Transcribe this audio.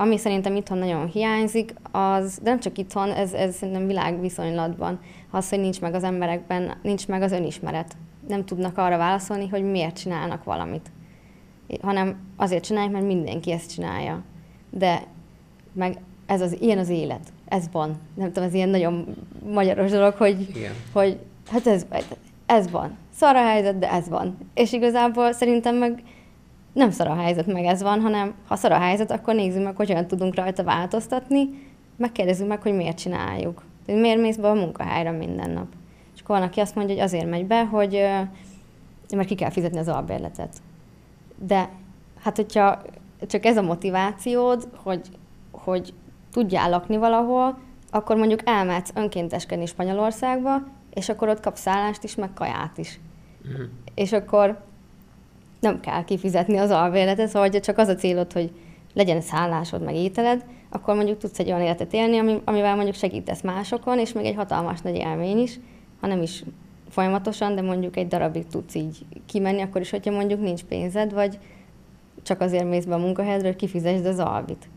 ami szerintem itthon nagyon hiányzik, az, de nem csak itthon, ez szerintem világviszonylatban, az, hogy nincs meg az emberekben, nincs meg az önismeret. Nem tudnak arra válaszolni, hogy miért csinálnak valamit. Hanem azért csinálják, mert mindenki ezt csinálja. De meg ilyen az élet. Ez van. Nem tudom, ez ilyen nagyon magyaros dolog, hogy hát ez van. Szar a helyzet, de ez van. És igazából szerintem meg nem szar a helyzet, meg ez van, hanem ha szar a helyzet, akkor nézzük meg, hogy hogyan tudunk rajta változtatni, megkérdezzük meg, hogy miért csináljuk. Tehát miért mész be a munkahelyre minden nap. És akkor van, aki azt mondja, hogy azért megy be, hogy mert ki kell fizetni az albérletet. De hát, hogyha csak ez a motivációd, hogy tudjál lakni valahol, akkor mondjuk elmehetsz önkénteskedni Spanyolországba, és akkor ott kapsz szállást is, meg kaját is. Mm. És akkor nem kell kifizetni az albérletet, szóval hogy csak az a célod, hogy legyen szállásod, meg ételed, akkor mondjuk tudsz egy olyan életet élni, amivel mondjuk segítesz másokon, és még egy hatalmas nagy élmény is, ha nem is folyamatosan, de mondjuk egy darabig tudsz így kimenni, akkor is, hogyha mondjuk nincs pénzed, vagy csak azért mész be a munkahelyedre, hogy kifizesd az albit.